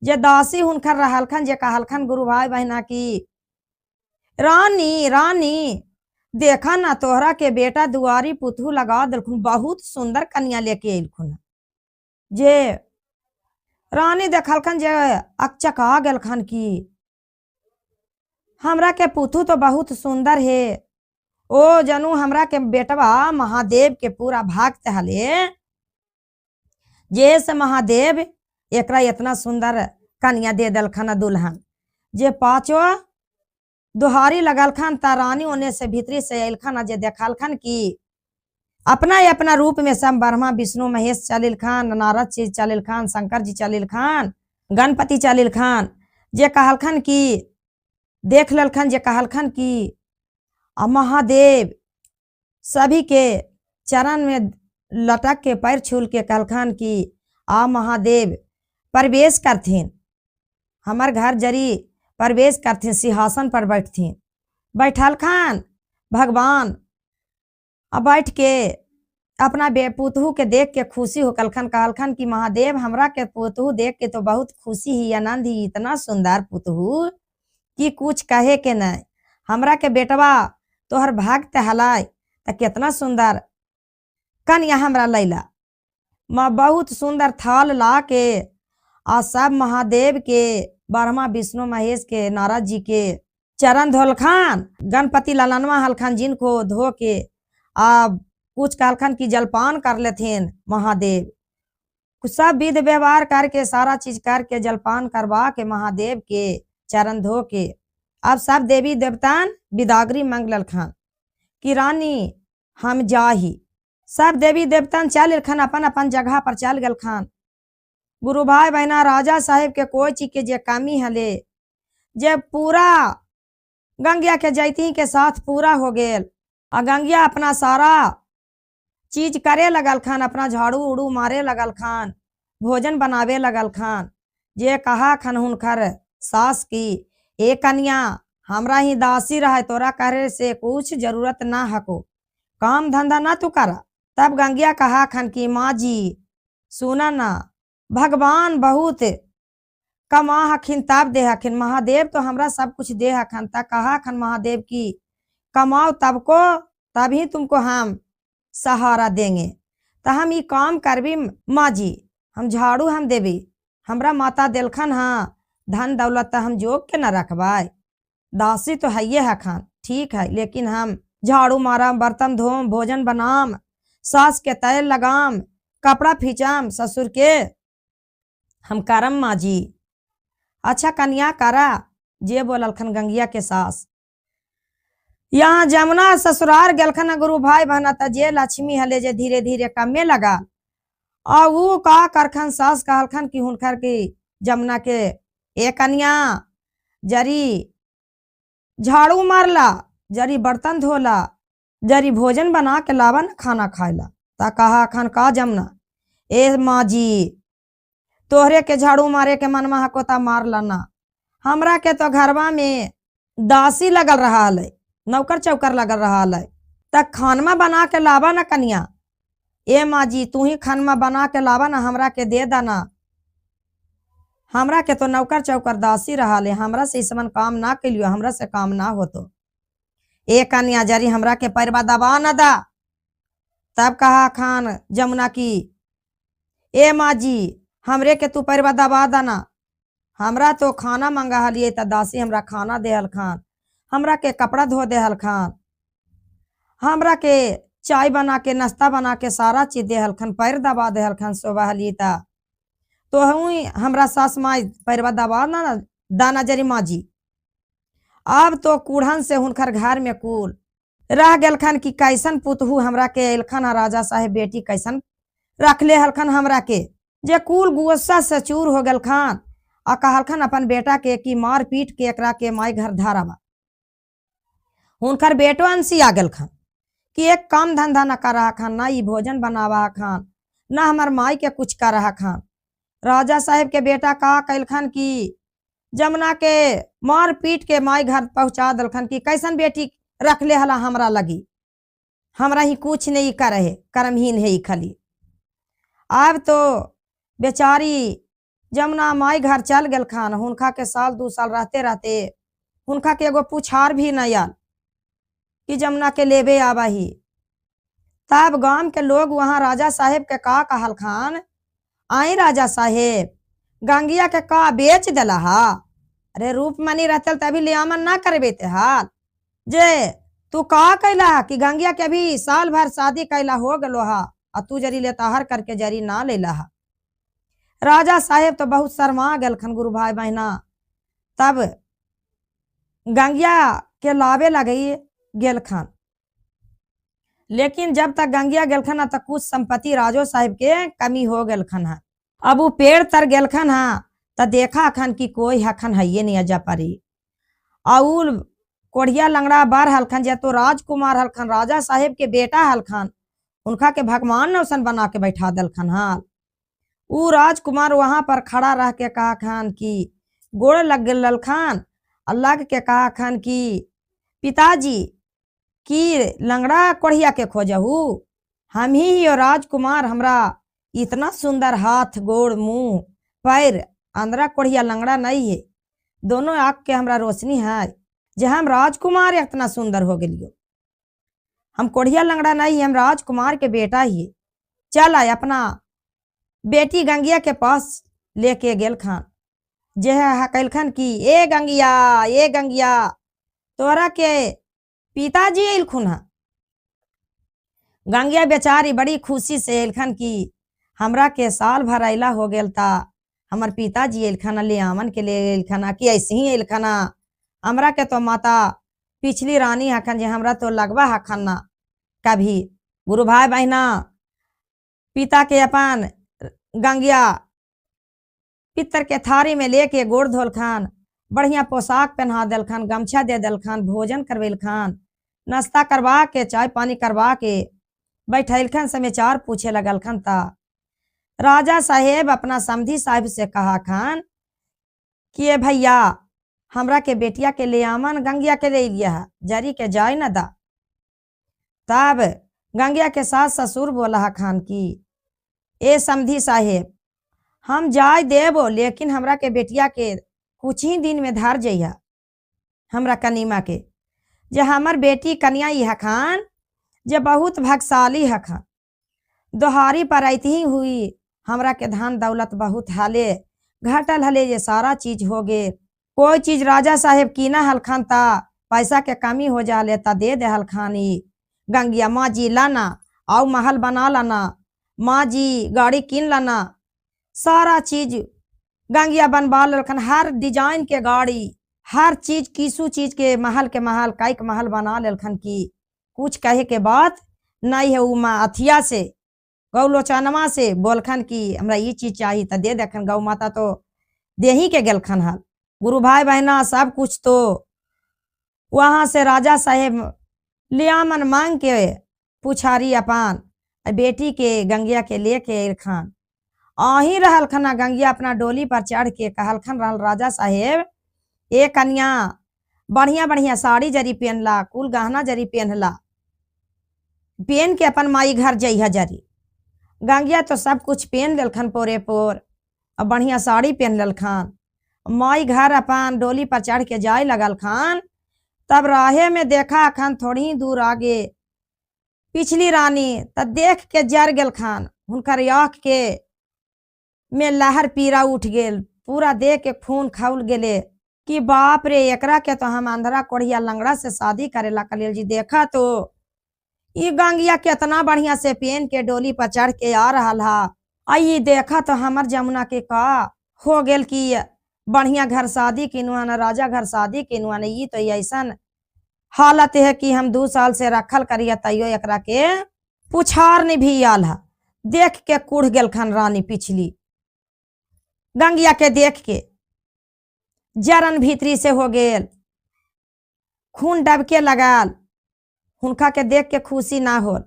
जे दासी हुनकर रहलखन, जे कहलखन गुरु भाई बहना की रानी रानी देखा ना तोहरा के बेटा दुआरी पुतहू लगा दिलखुन, बहुत सुंदर कन्या लेके अइलखुन। जे रानी देखलखन जे अकचका गेलखन की हमरा के पुतहू तो बहुत सुंदर है, ओ जनू हमरा के बेटवा महादेव के पूरा भक्त हले, जैसे महादेव एकरा इतना सुंदर कन्या दे दलखन दुल्हन। जे पाँचों दुहारी लगलखन ता रानी ओने से भीतरी से अइलखन, जे देखलखन की अपना अपना रूप में सब ब्रह्मा विष्णु महेश चलिल खान, नारद जी चलिल खान, शंकर जी चलिल खान, गणपति चलिल खान। जे कहलखन की देख ललखन, जे कहलखन की महादेव सभी के चरण में लटक के पैर छूल के कहलखन की आ महादेव प्रवेश करथिन हमार घर जरी प्रवेश करथिन, सिंहासन पर बैठथिन। बैठल खान भगवान अब बैठ के अपना पुतहू के देख के खुशी हो कलखन, कहलखन कि महादेव हमरा के पुतहू देख के तो बहुत खुशी ही आनंद ही, इतना सुंदर पुतहू कि कुछ कहे के नहीं। हमरा के बेटवा तोहर भक्त हलाय त कितना सुंदर कन्या हमरा लैला। माँ बहुत सुंदर थाल ला के आ सब महादेव के ब्रह्मा विष्णु महेश के नारद जी के चरण धोलखान, गणपति ललनवा हलखान जिनको धो के आ कुछ कहलखन की जलपान कर लेथिन महादेव। सब विध व्यवहार करके सारा चीज करके जलपान करवा के महादेव के चरण धो के अब सब देवी देवतान बिदागरी मांग ललखान कि रानी हम जाही। सब देवी देवतान चल लखन अपन अपन जगह पर चल गल खान। गुरु भाई बहना राजा साहेब के कोई चीज के जे कमी हले, जे पूरा गंगिया के जैती के साथ पूरा हो गेल। आ गंगिया अपना सारा चीज करे लगल खान, अपना झाड़ू उड़ू मारे लगल खान, भोजन बनावे लगल खान। जे कहा खन हुनकर सास की ए कन्या हमरा ही दासी रहे, तोरा करे से कुछ जरूरत ना हको, काम धंधा ना तू करा। तब गंगिया कहा खन की माँ जी सुना ना, भगवान बहुत कमा हखिन तब दे हखिन, महादेव तो हमरा सब कुछ दे हखन। तब कहा खन महादेव की कमाओ तब को तभी तुमको हम सहारा देंगे। तो हम ये काम करबी माँ जी, हम झाड़ू हम देवी, हमरा माता दिलखन हाँ धन दौलत हम जोग के न रखवाए, दासी तो है ये हखन ठीक है, लेकिन हम झाड़ू मारम, बर्तन धोम, भोजन बनाम, सास के तेल लगाम, कपड़ा फींचाम, ससुर के हम करम माँ जी। अच्छा कन्या करा, जे बोललखन गंगिया के सास। यहाँ जमुना ससुरार गलखन गुरु भाई बहना त जे लक्ष्मी हले जे धीरे धीरे कमे लगा। और वो का करखन सास कहलखन कि हुनकर की जमुना के ए कन्या जरी झाड़ू मारला, जरी बर्तन धोला, जरी भोजन बना के लावा न खाना खायला। ता कहा खन का जमुना ए माँ जी तोहरे के झाड़ू मारे के मन में हको ता मार लाना, हमरा के तो घरवा में दासी लगल रहा है, नौकर चौकर लगल रहा है, तक खानमा बना के लावा ना कन्या। ए माँ जी तू ही खानमा बना के लावा ना, हमरा के दे दाना, हमरा के तो नौकर चौकर दासी रहा है, हमरा से इसमन काम ना कलियो, हमरा से काम ना हो तो ए कन्या जरी हमरा के पैरवा दबा न दा। तब कहा खान जमुना की ए माँ जी हमरे के तू पैरवा दबा दाना, हमरा तो खाना मंगा हलिए त दासी हमरा खाना देहल खान, हमरा के कपड़ा धो देहल खान, हमरा के चाय बना के नाश्ता बना के सारा चीज दे हलखन, पैर दबा दे हलखन सोबहली ता तो हूँ हमरा सास माई पैरवा दबा ना दाना जरी माँ जी। अब तो कूढ़न से हुनकर घर में कुल रह गलखन कि कैसन पुतहू हमरा के एलखन राजा साहेब बेटी कैसन रखले हलखन हमरा के, जे कुल गुस्सा से चूर हो गलखन आ कहलखन अपन बेटा के कि मार पीट के एकरा के माई घर धारावा। हुनकर बेटो अंसी आ गलखन कि एक काम धंधा न कर रहा खान, ना ई भोजन बनावा खान, ना हमार माई के कुछ कर रहा खान। राजा साहेब के बेटा का कैलखन कि जमुना के मार पीट के माई घर पहुंचा दलखन कि कैसन बेटी रख ले हला हमरा लगी, हमरा ही कुछ नहीं करे, कर्महीन है खली। अब तो बेचारी जमुना माई घर चल गल खान, हुनका के साल 2 साल रहते रहते हुनका के एगो पुछार भी नहीं आल कि जमुना के लेबे आवा ही। तब गांव के लोग वहां राजा साहेब के का कहल खान, आई राजा साहेब गंगिया के का बेच दिला हा, अरे रूपमनी रहते तभी लियामन ना करबे ते हाल, जे तू का कैला कि गंगिया के अभी साल भर शादी कैला हो गलो हा और तू जरी लेताहर करके जरी ना लेला हा। राजा साहेब तो बहुत शर्मा गलखन गुरु भाई बहना। तब गंगिया के लावे लगी गेलखन, लेकिन जब तक गंगिया गेलखन तक कुछ संपत्ति राजो साहेब के कमी हो गलखन है। अब वो पेड़ तर गेलखन है तो देखा अखन कि कोई हखन है ये नहीं अजा पारी। और कोढ़िया लंगड़ा बार हलखन जे तो राजकुमार हलखन, राजा साहेब के बेटा हलखन, उनका के भगवान ने उसन बना के बैठा दलखन हाल। ऊ राजकुमार वहां पर खड़ा रह के कहा खान कि गोड़ लग गल खान, लग के कहा खान कि पिताजी की लंगड़ा कोढ़िया के खोजहू, हम ही और राजकुमार, हमरा इतना सुंदर हाथ गोड़ मुंह पैर, अंदरा कोढ़िया लंगड़ा नहीं है, दोनों आँख के हमरा रोशनी है, जे हम राजकुमार इतना सुंदर हो गलियो, हम कोढ़िया लंगड़ा नहीं, हम राजकुमार के बेटा ही। चल आए अपना बेटी गंगिया के पास लेके गेल खान, जे कैलखन कि ए गंगिया तोरा के पिताजी एलखुन है। गंगिया बेचारी बड़ी खुशी से एलखन कि हमरा के साल भर अला हो गेल ता हमार पिताजी एलखन ले आमन के लिए एलखन कि ऐसे ही एलखन, हमरा के तो माता पिछली रानी हखन जे हमरा तो लगवा हखन ना कभी। गुरु भाई बहना पिता के अपन गंगिया पितर के थारी में लेके गोड़ धोल खान, बढ़िया पोशाक पहना दल खान, गमछा दे दल खान, भोजन करवेल खान, नाश्ता करवा के चाय पानी करवा के बैठल खान, समाचार पूछे लगल खान। ता राजा साहेब अपना समधी साहब से कहा खान कि ये भैया हमरा के बेटिया के ले आमन गंगिया के ले लिया है, जरी के जाय न दा। तब गंगिया के सास ससुर बोला खान कि ए समधी साहेब हम जाय देबो, लेकिन हमरा के बेटिया के कुछ ही दिन में धर जइहा, हमरा कनीमा के, जे हमर बेटी कन्या ही हखान जे बहुत भाग्यशाली हखान, दोहारी पर ऐती ही हुई, हमरा के धन दौलत बहुत हाले घटल हले, ये सारा चीज हो गे, कोई चीज राजा साहेब कीना हलखान ता पैसा के कमी हो जा लेता दे दे हलखानी। गंगिया माँ जी लाना आओ महल बना लाना, माँ जी गाड़ी कीन लाना, सारा चीज गंगिया बनवा लखन, हर डिजाइन के गाड़ी, हर चीज किसु चीज के महल काइक महल बना लेलखन की कुछ कहे के बात नहीं है। उमा अथिया से गौलोचनमा से बोलखन कि हमरा ये चीज चाहिए तो दे देखन, गौ माता तो दे ही के गेलखन हल। गुरु भाई बहना सब कुछ तो वहां से राजा साहेब लियामन मांग के पुछारी अपन बेटी के गंगिया के लेके एलखन। आही रहल खना गंगिया अपना डोली पर चढ़ के कहलखन रहल राजा साहेब ए कन्या बढ़िया बढ़िया साड़ी जरी पहनला, कुल गहना जरी पहनला, पहन के अपन माई घर जइहा जरी। गंगिया तो सब कुछ पहन लेलखन पोरे पोर, और बढ़िया साड़ी पहन लेलखन, माई घर अपन डोली पर चढ़ के जाए लगल खान। तब राहे में देखा खान थोड़ी ही दूर आगे पिछली रानी तब देख के जर गेल खान, हुनकर आँख के में लहर पीरा उठ गेल, पूरा देख के खून खौल गेले कि बाप रे एकरा के तो हम अंधरा कोढ़िया लंगड़ा से शादी करेला कलियल जी। देखा तो ई गंगिया कितना बढ़िया से पेन के डोली पर चढ़ के आ रहा हा। आई देखा तो हमर जमुना के का हो गेल कि बढ़िया घर शादी किनुआ न, राजा घर शादी किनुआ न। ई तो ऐसन हालत है कि हम 2 साल से रखल करिया तैयो एकरा के पुछार नहीं भी आल हा। देख के कुड़ गेल खन रानी पिछली गंगिया के देख के जरन भीतरी से हो गेल, खून डबके लगाल। हुनका के देख के खुशी ना होल।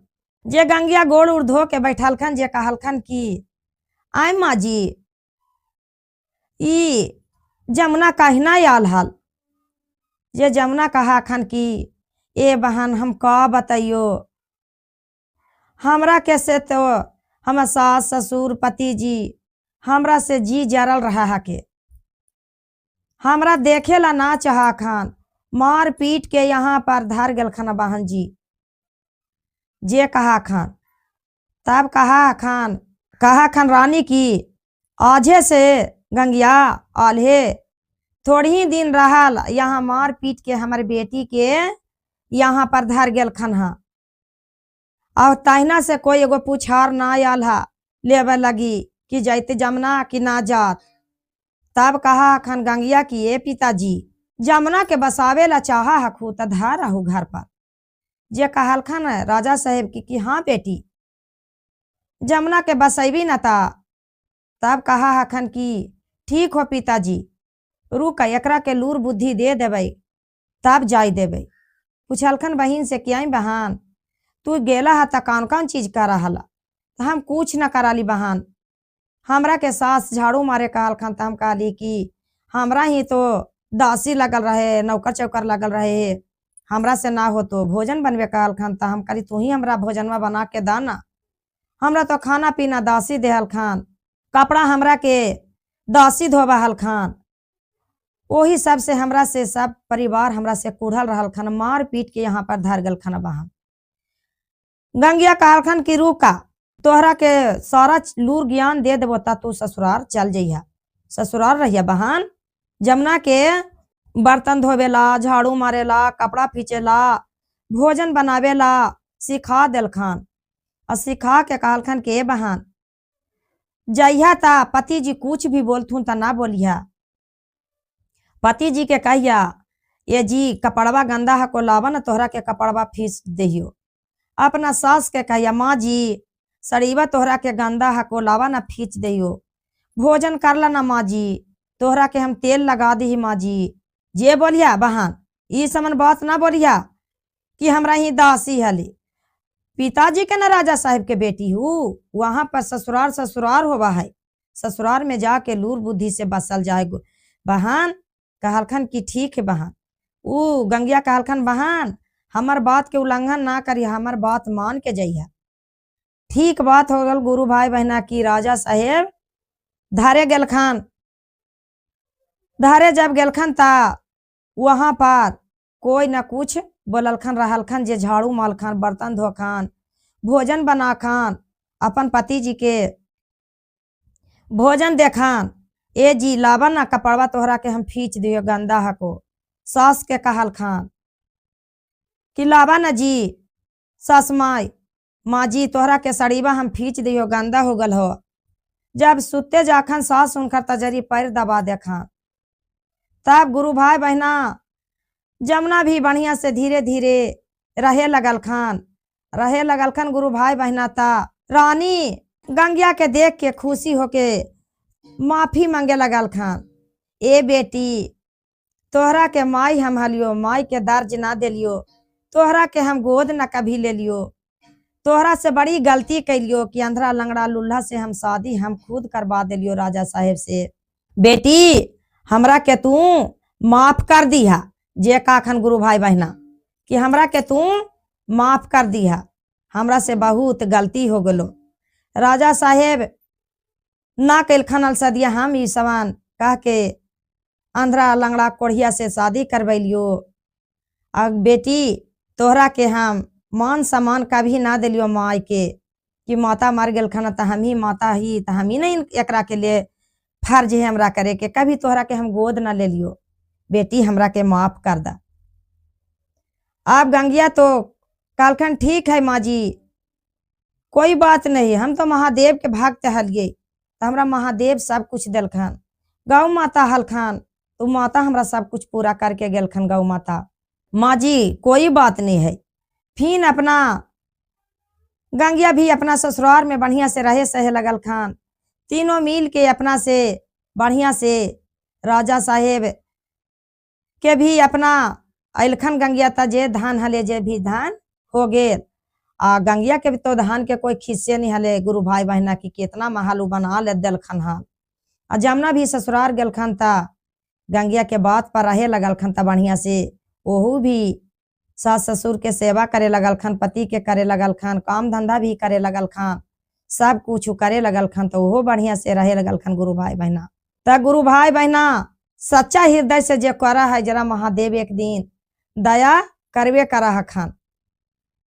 जे गंगिया गोड़ उड़ धो के बैठल खन, जे कहलखन कि आय माँ जी ई जमुना कहिना आल हल। जे जमुना कहा खन कि ए बहन हम का बताइयो, हमरा कैसे तो हम सास ससुर पति जी हमरा से जी जरल रहा है के हमरा देखे ला ना चाहा खान, मार पीट के यहाँ पर धर गल खन बहन जी। जे कहा खान तब कहा खान रानी की आजे से गंगिया आल्हे थोड़ी ही दिन रहल यहाँ मार पीट के हमारे बेटी के यहाँ पर धर गेल खन हा। और तहिना से कोई एगो पुछार ना आल हा लेवे लगी कि जाते जमुना कि ना जात। तब कहा खन गंगिया की ए पिताजी जमुना के बसावे ला चाहा हखू त धर रहू घर पर। जे कहल खन राजा साहेब की कि हाँ बेटी जमुना के बसैबी न ता। तब कहा हखन कि ठीक हो पिताजी, रुक एकरा के लूर बुद्धि दे देबै तब जाय देबै। पूछलखन बहिन से कि आई बहन तू गेला हा त कौन कौन चीज कर रहा। तो हम कुछ न कराली बहन, हमरा के सास झाड़ू मारे कहलखन। तो हम कहली कि हमरा ही तो दासी लगल रहे, नौकर चौकर लगल रहे, हमरा से ना हो तो भोजन बनवे कहलखन। तो हम कहली तू ही हमरा भोजनवा बना के दाना, हमरा तो खाना पीना दासी देहल खान, कपड़ा हमरा के दासी धोबा हल खान। वही सब से हमरा से सब परिवार हमरा से कुढ़ल रहल खन, मार पीट के यहाँ पर धर गल खन बहन। गंगिया कहलखन कि रुका तोहरा के सारा लूर ज्ञान दे देबो ता तू ससुराल चल जइहा। ससुराल रहिया बहन जमुना के बर्तन धोवेला, झाड़ू मारेला, कपड़ा फींचेला, भोजन बनावेला सिखा देल खान। और सिखा के कहलखन के बहन जइहा ता पति जी कुछ भी बोलथुन ता ना बोलिया। पति जी के कहिया ये जी कपड़वा गंदा है को लावा न तोहरा के कपड़वा फीस दहियो। अपना सास के कहिया माँ जी सड़ीवा तोहरा के गंदा है को लावा न फींच दहियो। भोजन करला ना माँ जी तोहरा के हम तेल लगा दी माँ जी। जे बोलिया बहन ई समन बात ना बोलिया कि हमरा ही दासी हली। पिताजी के न राजा साहेब के बेटी हूँ, वहां पर ससुरार होवा है। ससुरार में जाके लूर बुद्धि से बसल जाए बहन। कहलखन कि ठीक है बहन। ऊ गंगिया कहलखन बहन हमर बात के उल्लंघन ना करी, हमर बात मान के जइहा। ठीक बात हो गल गुरु भाई बहना की राजा साहेब धारे गेलखन। धारे जब गेलखन ता वहां पर कोई न कुछ बोललखन रहलखन। जे झाड़ू मालखन, बर्तन धोखन, भोजन बनाखन, अपन पति जी के भोजन देखन। ए जी लावा ना कपड़वा तोहरा के हम फींच दियो गंदा हको। सास के कहलखन कि लावा ना जी सास माँ जी तोहरा के सड़ीवा हम फींच दियो गंदा हो गल हो। जब सुते जाखन सास उनकर तजरी पैर दबा देखन। तब गुरु भाई बहना जमुना भी बढ़िया से धीरे धीरे रहे लगल खन गुरु भाई बहना। ता रानी गंगिया के देख के खुशी होके माफी मांगे लगल खन। ए बेटी तोहरा के माई हम हलियो, माई के दर्ज ना देलियो, तोहरा के हम गोद न कभी ले लियो। तोहरा से बड़ी गलती कैलियो कि अंधरा लंगड़ा लुल्हा से हम शादी हम खुद करवा दिलियो राजा साहेब से। बेटी हमरा के तू माफ कर दिया। जे काखन गुरु भाई बहना कि हमरा के तू माफ कर दिया, हमरा से बहुत गलती हो गलो। राजा साहेब ना कैलखन अलसदिया हम ई समान कह के अंधरा लंगड़ा कोढ़िया से शादी करवैलियो। अब बेटी तोहरा के हम मान सम्मान कभी ना दिलियो माई के कि माता मर गेलखन त हम ही माता ही त हम ही नहीं एकरा के लिए फर्ज है हमरा करे के। कभी तोहरा के हम गोद ना ले लियो। बेटी हमरा के माफ कर दा। अब गंगिया तो कहलखन ठीक है माँ जी, कोई बात नहीं, हम तो महादेव के भक्त हलिये, तो हमरा महादेव सब कुछ दिलखन। गौ माता हलखन तो माता हमरा सब कुछ पूरा करके गेलखन। गौ माता, माँ जी कोई बात नहीं है। फिर अपना गंगिया भी अपना ससुराल में बढ़िया से रहे सहे लगल खान। तीनों मिल के अपना से बढ़िया से राजा साहेब के भी अपना अइलखन गंगिया त जे धान हले जे भी धान हो गेल। आ गंगिया के भी तो धान के कोई खिस्से नहीं हले गुरु भाई बहना की कितना महल उ बना ले दिलखन हाल। आ जमुना भी ससुराल गेलखन ता गंगिया के बात पर रहे लगलखन ता बढ़िया से। ओहू भी सास ससुर के सेवा करे लगलखन, पति के करे लगलखन, काम धंधा भी करे लगलखन, सब कुछ करे लगलखन। तो ओहो बढ़िया से रहे लगलखन गुरु भाई बहना। त गुरु भाई बहना सच्चा हृदय से जे करा है जरा महादेव एक दिन दया करवे करा हखन।